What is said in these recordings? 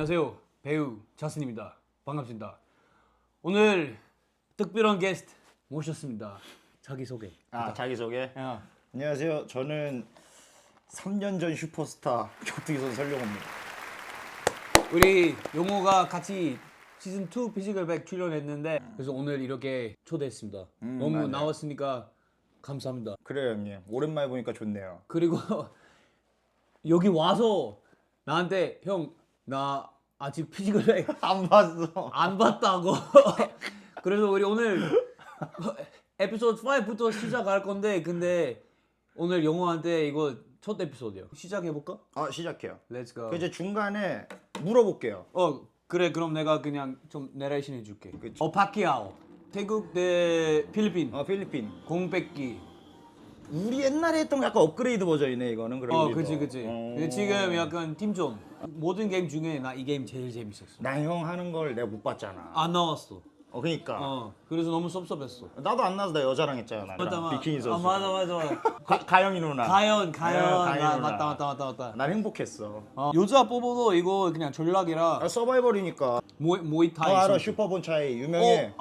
안녕하세요. 배우 자슨입니다. 반갑습니다. 오늘 특별한 게스트 모셨습니다. 자기소개. 자기소개? 야. 안녕하세요. 저는 3년 전 슈퍼스타 격투기 선수 설령호입니다. 우리 용호가 같이 시즌 2 피지컬백 출연했는데 그래서 오늘 이렇게 초대했습니다. 너무 맞아요. 나왔으니까 감사합니다. 그래요, 형님. 오랜만에 보니까 좋네요. 그리고 여기 와서 나한테 형 나 아직 피지컬백 안 봤어. 안 봤다고. 그래서 우리 오늘 에피소드 5부터 시작할 건데 근데 오늘 영호한테 이거 첫 에피소드예요. 시작해 볼까? 시작해요. Let's go. 그 이제 중간에 물어볼게요. 그래 그럼 내가 그냥 좀 내레이션 해줄게. 그치. 파키아오 태국 대 필리핀 필리핀. 공백기. 우리 옛날에 했던 거 약간 업그레이드 버전이네 이거는. 그럼 그치. 근데 지금 약간 팀전 모든 게임 중에 나 이 게임 제일 재밌었어. 나 형 하는 걸 내가 못 봤잖아. 안 나왔어. 그러니까. 그래서 너무 섭섭했어. 나도 안 나와서 나 여자랑 했잖아. 나랑 비키니 선수. 맞아. 가영이 누나. 가연 가연이 누나. 맞다. 난 행복했어. 여자 뽑아도 이거 그냥 전략이라 서바이벌이니까. 모이타이. 알아. 슈퍼본 차이 유명해.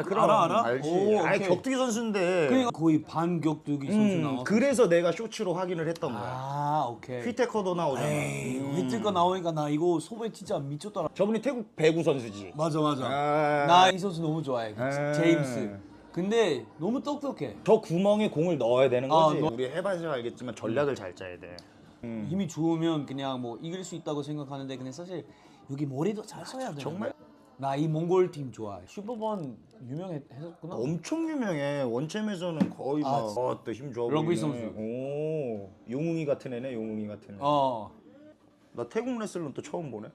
그럼 알아? 알지. 오, 아니 오케이. 격투기 선수인데. 그러니까 거의 반격투기 선수 나왔어. 그래서 내가 쇼츠로 확인을 했던 거야. 오케이. 휘테커도 나오잖아. 휘트가 나오니까 나 이거 소배 진짜 미쳤더라. 저분이 태국 배구 선수지. 맞아. 아. 나 이 선수 너무 좋아해. 아. 제임스. 근데 너무 똑똑해. 저 구멍에 공을 넣어야 되는 거지. 너- 우리 해봐서 알겠지만 전략을 잘 짜야 돼. 힘이 좋으면 그냥 뭐 이길 수 있다고 생각하는데 근데 사실 여기 머리도 잘 써야 돼. 정말? 나 이 몽골 팀 좋아해. 슈퍼본 유명했었구나. 엄청 유명해. 원챔에서는 거의 막 또 힘 좋아 보이네. 러그비 선수. 오, 용웅이 같은 애네. 용웅이 같은 애. 나 태국 레슬러는 또 처음 보네.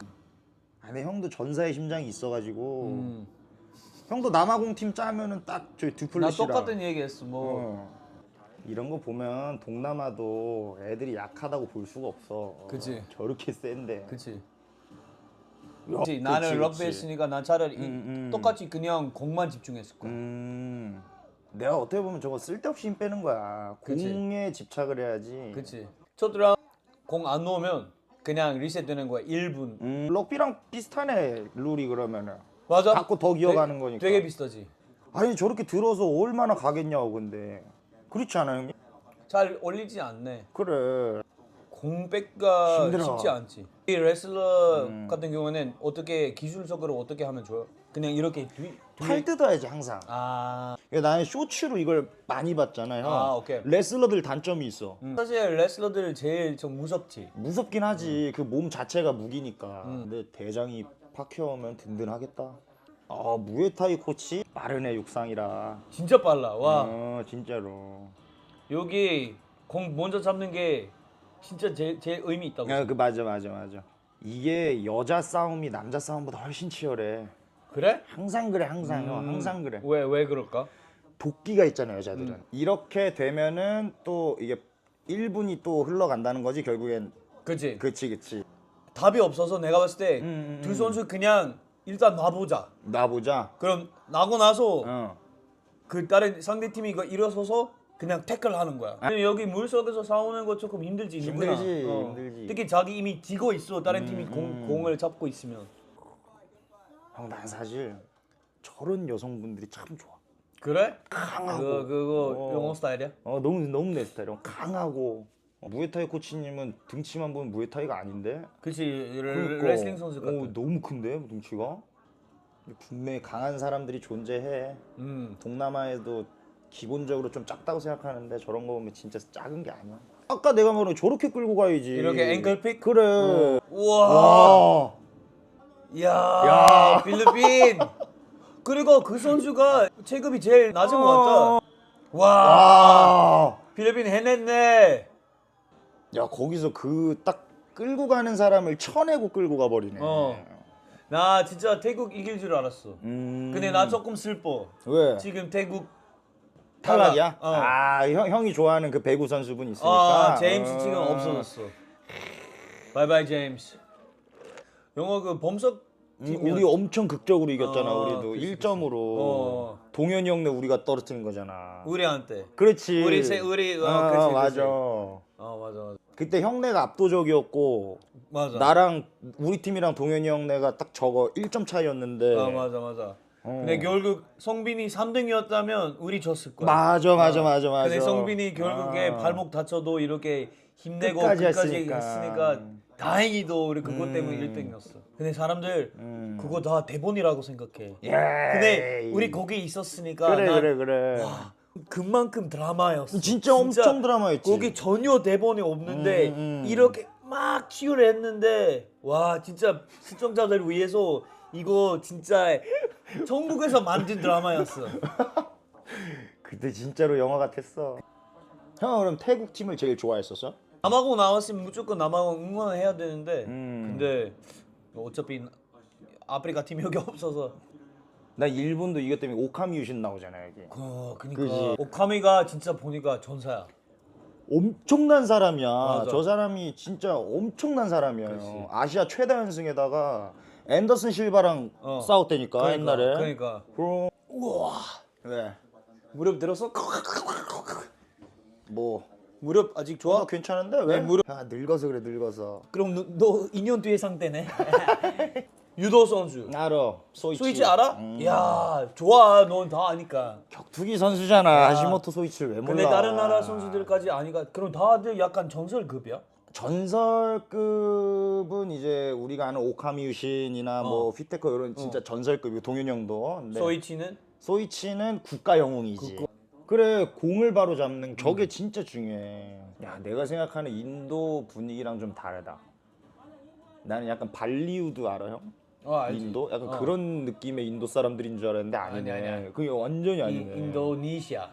근데 형도 전사의 심장이 있어가지고 형도 남아공 팀 짜면은 딱 저희 나 듀플래시랑 똑같은 얘기했어. 이런 거 보면 동남아도 애들이 약하다고 볼 수가 없어. 그치. 저렇게 센데. 그치. 야, 그치. 나는 그치, 럭비 그치. 했으니까 난 차라리 똑같이 그냥 공만 집중했을 거야. 내가 어떻게 보면 저거 쓸데없이 힘 빼는 거야. 그치. 공에 집착을 해야지. 그치. 첫 라운드 공 안 넣으면 그냥 리셋되는 거야. 1분. 럭비랑 비슷하네 룰이 그러면은. 맞아. 갖고 더 기어가는 거니까. 되게 비슷하지. 아니 저렇게 들어서 얼마나 가겠냐고 근데. 그렇지 않아요 형님? 잘 올리지 않네. 그래. 공백가 힘들어. 쉽지 않지. 이 레슬러 같은 경우는 어떻게 기술적으로 어떻게 하면 좋아요? 그냥 이렇게 팔 뜯어야지 항상. 나는 쇼츠로 이걸 많이 봤잖아 형. 오케이. 레슬러들 단점이 있어. 사실 레슬러들 제일 좀 무섭지. 무섭긴 하지. 그 몸 자체가 무기니까. 근데 대장이 파키아오면 든든하겠다. 무에타이 코치 빠르네 육상이라. 진짜 빨라. 와. 진짜로. 여기 공 먼저 잡는 게 진짜 제일 의미 있다고. 맞아. 이게 여자 싸움이 남자 싸움보다 훨씬 치열해. 그래? 항상 그래 항상 형. 항상 그래. 왜 그럴까? 도끼가 있잖아요 여자들은. 이렇게 되면은 또 이게 1분이 또 흘러간다는 거지 결국엔. 그치. 그치. 답이 없어서 내가 봤을 때 두 선수 그냥 일단 놔보자. 놔보자. 그럼 나고 나서 그 다른 상대 팀이 이거 일어서서 그냥 태클 하는 거야. 여기 물속에서 싸우는 거 조금 힘들지. 힘들지. 특히 자기 이미 뒤고 있어. 다른 팀이 공을 잡고 있으면. 형 난 사실 저런 여성분들이 참 좋아. 그래? 강하고. 그거 영어 스타일이야? 너무 내 스타일이야. 강하고. 무에타이 코치님은 등치만 보면 무에타이가 아닌데. 그치. 그러니까. 레슬링 선수 같아. 너무 큰데 등치가. 분명히 강한 사람들이 존재해. 동남아에도 기본적으로 좀 작다고 생각하는데 저런 거 보면 진짜 작은 게 아니야. 아까 내가 말한 저렇게 끌고 가야지. 이렇게 앵클픽? 그래. 우와. 와. 야, 필리핀. 그리고 그 선수가 체급이 제일 낮은 것 같다. 와. 필리핀 해냈네. 야 거기서 그 딱 끌고 가는 사람을 쳐내고 끌고 가버리네. 나 진짜 태국 이길 줄 알았어. 근데 나 조금 슬퍼. 왜? 지금 태국 탈락이야? 탈락. 형이 좋아하는 그 배구 선수분 있으니까. 제임스 지금 없어졌어. 바이바이 제임스. 영어 그 범석 팀 우리 엄청 극적으로 이겼잖아. 우리도 그치. 1점으로. 동현이 형네 우리가 떨어뜨린 거잖아. 우리한테. 그렇지. 우리 그치, 맞아. 그치. 맞아. 그때 형네가 압도적이었고 맞아. 나랑 우리 팀이랑 동현이 형네가 딱 저거 1점 차이였는데. 맞아. 근데 결국 성빈이 3등이었다면 우리 졌을 거야. 맞아. 근데 성빈이 결국에 발목 다쳐도 이렇게 힘내고 끝까지 했으니까 다행히도 우리 그것 때문에 1등이었어. 근데 사람들 그거 다 대본이라고 생각해. 근데 우리 거기 있었으니까 그래. 와, 그만큼 드라마였어. 진짜 엄청 드라마였지. 거기 전혀 대본이 없는데 이렇게 막 치유를 했는데 와 진짜 시청자들 위해서 이거 진짜 천국에서 만든 드라마였어. 그때 진짜로 영화 같았어. 형은 그럼 태국 팀을 제일 좋아했었어? 남아공 나왔으면 무조건 남아공 응원해야 되는데 근데 어차피 아프리카 팀이 여기 없어서 나 일본도 이것 때문에 오카미 유신 나오잖아 여기. 그니까 그지. 오카미가 진짜 보니까 전사야. 엄청난 사람이야. 맞아. 저 사람이 진짜 엄청난 사람이에요. 그렇지. 아시아 최다 연승에다가 앤더슨 실바랑 싸웠다니까 옛날에. 그러니까 그럼 우와 왜? 무릎 들었어? 뭐 무릎 아직 좋아? 어, 괜찮은데 왜? 무릎- 야, 늙어서 그래 늙어서. 그럼 너 2년 뒤에 상대네. 유도 선수. 알아. 소이치 알아? 야 좋아 넌 다 아니까. 격투기 선수잖아. 하시모토 소이치를 왜 몰라? 근데 다른 나라 선수들까지 아니까 그럼 다들 약간 전설급이야? 전설급은 이제 우리가 아는 오카미 유신이나 뭐 피테커 이런 진짜 전설급이고 동현 형도. 근데 소이치는 국가 영웅이지. 그래 공을 바로 잡는 저게 진짜 중요해. 야 내가 생각하는 인도 분위기랑 좀 다르다. 나는 약간 발리우드 알아 형? 알지. 인도? 약간 그런 느낌의 인도 사람들인 줄 알았는데 아니네. 아니야. 그게 완전히 아니네. 인도네시아.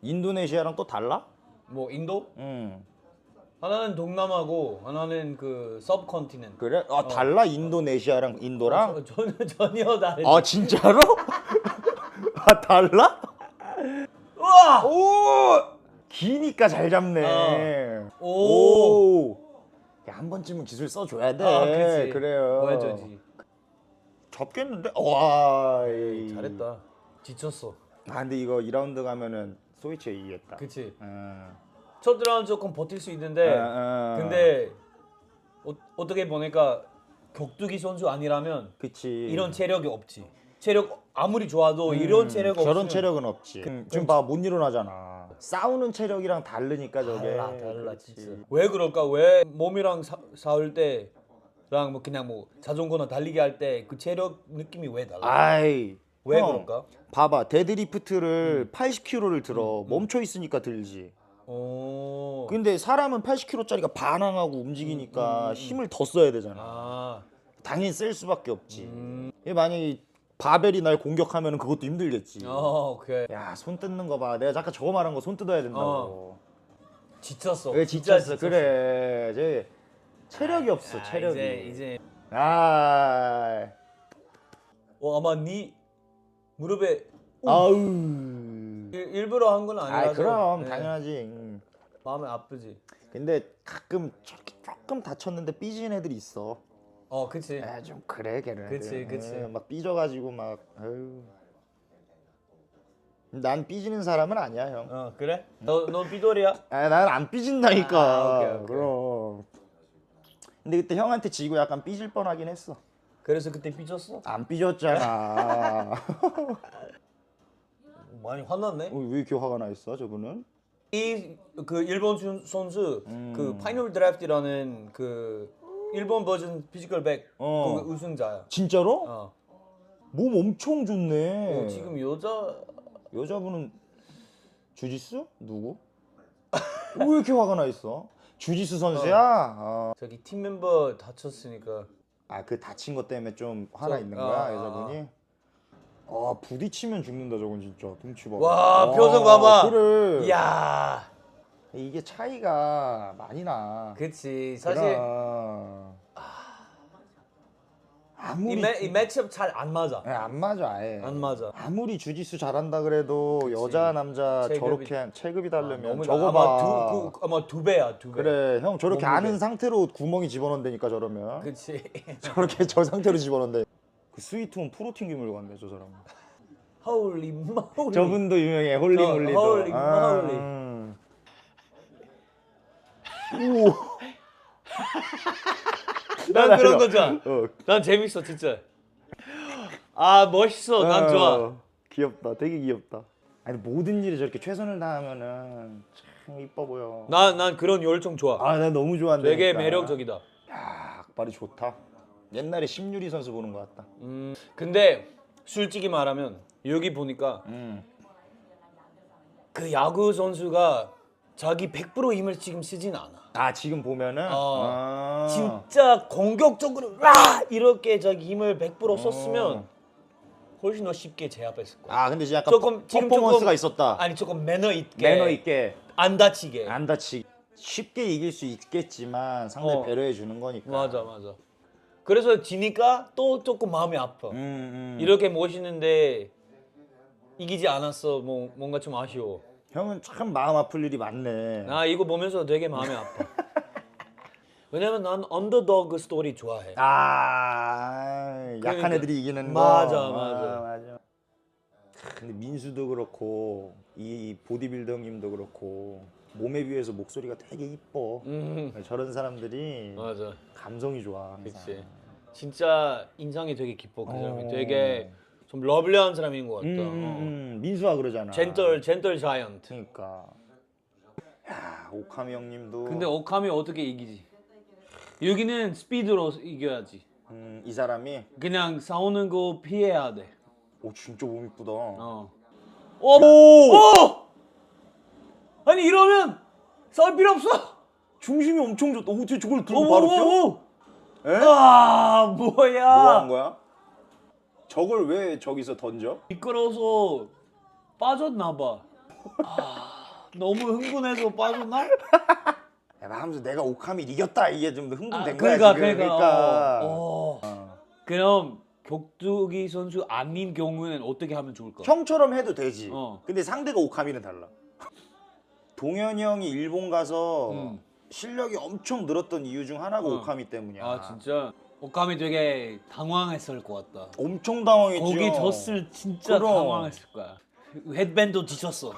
인도네시아랑 또 달라? 뭐 인도? 하나는 동남아고 하나는 그 서브컨티넨트. 그래? 아 달라? 인도네시아랑 인도랑? 전혀 다르지. 아 진짜로? 아 달라? 우와! 오! 기니까 잘 잡네. 오! 야, 한 번쯤은 기술 써줘야 돼. 그치. 그래요. 보여줘야지. 잡겠는데? 와. 잘했다. 지쳤어. 아 근데 이거 2라운드 가면은 소이치가 이기겠다. 그치. 어. 첫 라운드 조금 버틸 수 있는데 근데 어떻게 보니까 격투기 선수 아니라면 그치. 이런 체력이 없지. 체력 아무리 좋아도 이런 체력 없으면 저런 체력은 없지. 지금 봐 못 일어나잖아. 싸우는 체력이랑 다르니까 저게. 달라 그렇지. 진짜. 왜 그럴까? 왜 몸이랑 싸울 때랑 뭐 그냥 뭐 자전거나 달리기 할 때 그 체력 느낌이 왜 달라? 아이. 왜 형, 그럴까? 봐봐 데드리프트를 80kg를 들어 멈춰 있으니까 들지. 오. 근데 사람은 80kg짜리가 반항하고 움직이니까 힘을 더 써야 되잖아. 아. 당연히 쓸 수밖에 없지. 얘 만약에 바벨이 날 공격하면 그것도 힘들겠지. 오케이. 야 손 뜯는 거 봐. 내가 잠깐 저거 말한 거 손 뜯어야 된다고. 지쳤어. 왜 지쳤어? 그래. 제 체력이 없어. 체력이. 이제 아. 아마 네 무릎에 아우. 일부러 한 건 아니라서. 아 그럼 네. 당연하지. 마음이 아프지. 근데 가끔 조금 다쳤는데 삐진 애들이 있어. 그치. 좀 그래 걔는. 그치. 막 삐져가지고 막. 아유. 난 삐지는 사람은 아니야 형. 그래? 너 삐돌이야? 난 안 삐진다니까. 오케이. 그럼. 근데 그때 형한테 지고 약간 삐질 뻔하긴 했어. 그래서 그때 삐졌어? 안 삐졌잖아. 많이 화났네. 왜 이렇게 화가 나 있어 저분은? 이 그 일본 선수 그 파이널 드래프트라는 그 일본 버전 피지컬 백 거기 우승자야. 진짜로? 몸 엄청 좋네. 지금 여자분은 주짓수? 누구? 왜 이렇게 화가 나 있어? 주짓수 선수야? 저기 팀 멤버 다쳤으니까. 그 다친 것 때문에 좀 화나 있는 거야 여자분이? 부딪히면 죽는다 저건 진짜 등치 봐. 와 표정 봐봐. 그래. 이야. 이게 차이가 많이 나. 그치 사실 아무리 이 매치업 잘 안 맞아. 안 맞아 아예. 안 맞아. 아무리 주짓수 잘한다 그래도 여자 남자 저렇게 체급이 다르면 저거 봐. 아마 두 배야 두 배. 그래 형 저렇게 몸무게. 아는 상태로 구멍이 집어넣는다니까 저러면. 그치. 저렇게 저 상태로 집어넣는데. 그 스위트홈 프로틴 기물 간대 저 사람. 홀리 모리. 저분도 유명해 홀리 몰리도. 홀리 몰리. 난 그런 거 좋아. 어. 난 재밌어 진짜. 아 멋있어. 난 좋아. 귀엽다. 되게 귀엽다. 아니 모든 일에 저렇게 최선을 다하면은 참 이뻐 보여. 난 그런 열정 좋아. 아, 나 너무 좋아한다. 되게 매력적이다. 야, 악발이 좋다. 옛날에 심유리 선수 보는 것 같다. 근데 솔직히 말하면 여기 보니까 그 야구 선수가 자기 100% 힘을 지금 쓰진 않아. 아, 지금 보면은 진짜 공격적으로 와 이렇게 자기 힘을 100% 썼으면 훨씬 더 쉽게 제압했을 거야. 아, 근데 이제 약간 지금 퍼포먼스가 있었다. 아니 조금 매너 있게. 매너 있게 안 다치게. 안 다치. 쉽게 이길 수 있겠지만 상대 배려해 주는 거니까. 맞아. 그래서 지니까 또 조금 마음이 아파. 이렇게 멋있는데 이기지 않았어. 뭔가 좀 아쉬워. 형은 참 마음 아플 일이 많네. 나 이거 보면서 되게 마음이 아파. 왜냐면 난 언더도그 스토리 좋아해. 약한 그러니까. 애들이 이기는 거. 맞아. 근데 민수도 그렇고 이 보디빌더 형님도 그렇고 몸에 비해서 목소리가 되게 이뻐. 저런 사람들이 맞아. 감성이 좋아. 항상. 그치. 진짜 인상이 되게 깊어. 그 사람이 되게 좀 러블리한 사람인 것 같다. 민수가 그러잖아. 젠틀 자이언트. 그러니까. 야, 오카미 형님도. 근데 오카미 어떻게 이기지? 여기는 스피드로 이겨야지. 이 사람이 그냥 싸우는 거 피해야 돼. 오, 진짜 몸 이쁘다. 아니 이러면 싸울 필요 없어. 중심이 엄청 좋다. 오, 저걸 들고 바로 뛰어? 에? 아 뭐 뭐야? 한 거야? 저걸 왜 저기서 던져? 미끄러워서 빠졌나 봐. 너무 흥분해서 빠졌나? 야, 하면서 내가 오카미 이겼다 이게 좀 흥분된 거야 지금. 그러니까. 그럼 격투기 선수 아닌 경우는 어떻게 하면 좋을까? 형처럼 해도 되지. 어. 근데 상대가 오카미는 달라. 동현이 형이 일본 가서 실력이 엄청 늘었던 이유 중 하나가 오카미 때문이야. 아 진짜? 오카미 되게 당황했을 것 같다. 엄청 당황했죠. 거기 졌을 진짜 그럼. 당황했을 거야. 헤드밴드 뒤졌어.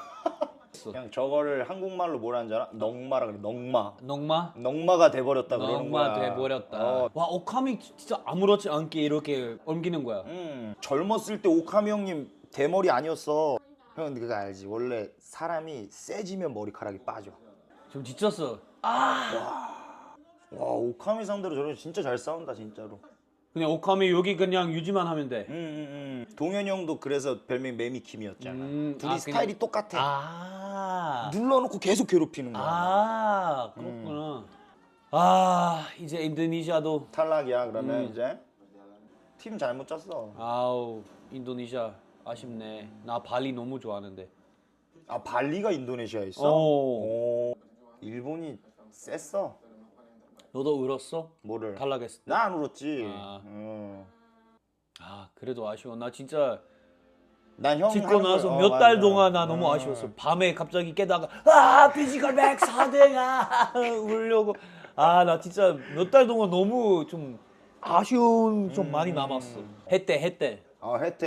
그냥 저거를 한국말로 뭐라는 줄 알아? 넉마라 그래. 넉마. 넉마? 넉마가 돼버렸다 그러는 거야. 넉마 돼버렸다. 와 오카미 진짜 아무렇지 않게 이렇게 옮기는 거야. 젊었을 때 오카미 형님 대머리 아니었어. 형 근데 그거 알지? 원래 사람이 세지면 머리카락이 빠져. 좀 지쳤어. 와, 오카미 상대로 저런 진짜 잘 싸운다 진짜로. 그냥 오카미 여기 그냥 유지만 하면 돼. 동현이 형도 그래서 별명이 매미킴이었잖아. 둘이 스타일이 그냥... 똑같아. 눌러놓고 계속 괴롭히는 거야. 그렇구나. 이제 인도네시아도 탈락이야. 그러면 이제 팀 잘못 짰어. 아우 인도네시아 아쉽네. 나 발리 너무 좋아하는데. 아, 발리가 인도네시아에 있어? 오. 일본이 셌어. 너도 울었어? 뭐를? 탈락했을 때? 나 안 울었지. 그래도 아쉬워. 나 진짜 난 형 찍고 나서 몇 달 동안 나 너무 아쉬웠어. 밤에 갑자기 깨다가 피지컬 104대가 울려고. 나 진짜 몇 달 동안 너무 좀 아쉬운 좀 많이 남았어. 해태. 혜태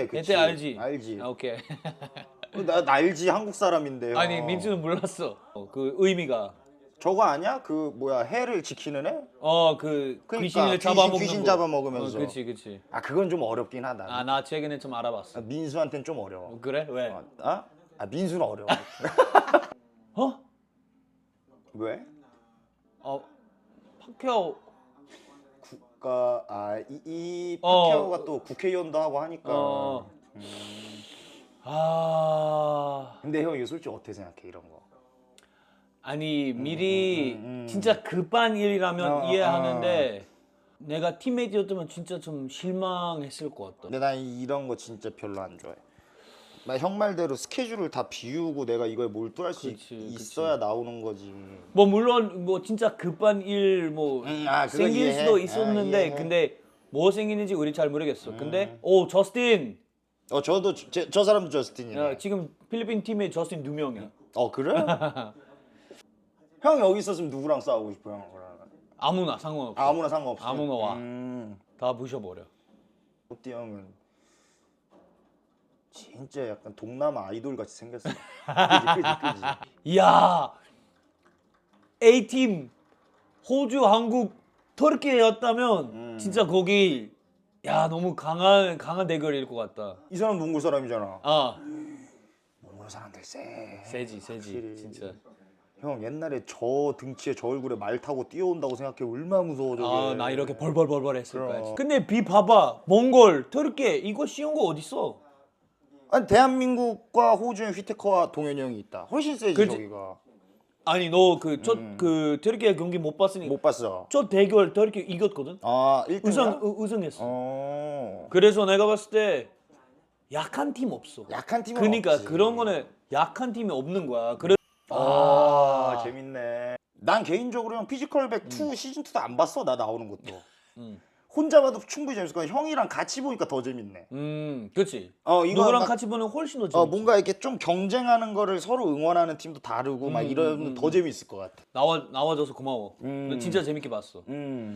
그치. 해태 알지? 알지. 오케이. 나 알지. 한국 사람인데요. 아니 민수는 몰랐어. 그 의미가. 저거 아니야? 그 뭐야 해를 지키는 애? 그 그러니까, 귀신을 잡아먹는 귀신 거. 잡아먹으면서. 그치. 그건 좀 어렵긴 하다. 나 최근에 좀 알아봤어. 민수한테는 좀 어려워. 그래? 왜? 민수는 어려워. 왜? 파케오. 이 파키아오가 또 국회의원도 하고 하니까. 근데 형 이거 솔직히 어떻게 생각해 이런 거? 아니 미리 진짜 급한 일이라면 이해하는데 내가 팀메이트였다면 진짜 좀 실망했을 것 같다. 근데 난 이런 거 진짜 별로 안 좋아해. 나 형 말대로 스케줄을 다 비우고 내가 이거에 몰두할 수 있어야 나오는 거지. 뭐 물론 뭐 진짜 급한 일 뭐 생길 수도 있었는데 근데 뭐 생기는지 우리 잘 모르겠어. 근데 저스틴. 저도 저 사람도 저스틴이야. 지금 필리핀 팀에 저스틴 2명이야. 그래? 형 여기 있었으면 누구랑 싸우고 싶어 형? 아무나 상관없어. 아무나 상관없어. 아무나 와. 다 부셔버려. 호띠 형은 진짜 약간 동남아 아이돌 같이 생겼어. 그지. 이야 A팀 호주, 한국, 터키였다면 진짜 거기 야 너무 강한 대결일 것 같다. 이 사람 몽골 사람이잖아. 아 몽골 사람들 세지 확실히. 진짜. 형 옛날에 저 등치에 저 얼굴에 말 타고 뛰어온다고 생각해. 얼마나 무서워 저게. 아 나 이렇게 벌벌 했을 그럼. 거야. 근데 비 봐봐 몽골, 터키 이거 쉬운 거 어딨어? 아니 대한민국과 호주엔 휘테커와 동현이 형이 있다. 훨씬 세지 그치. 저기가. 아니 너 그 터키 경기 못 봤으니 못 봤어. 저 대결 터키 이겼거든. 아 1등이야? 우승했어. 어. 그래서 내가 봤을 때 약한 팀 없어. 약한 팀은 그러니까 없지. 그런 거는 약한 팀이 없는 거야. 그래. 아 재밌네. 난 개인적으로 형 피지컬백 2 시즌 2도 안 봤어. 나 나오는 것도. 혼자 봐도 충분히 재밌을 거야. 형이랑 같이 보니까 더 재밌네. 그렇지. 이거 누구랑 막- 같이 보면 훨씬 더 재밌어. 뭔가 이렇게 좀 경쟁하는 거를 서로 응원하는 팀도 다르고 막 이러면 더 재밌을 것 같아. 나와줘서 고마워. 나 진짜 재밌게 봤어.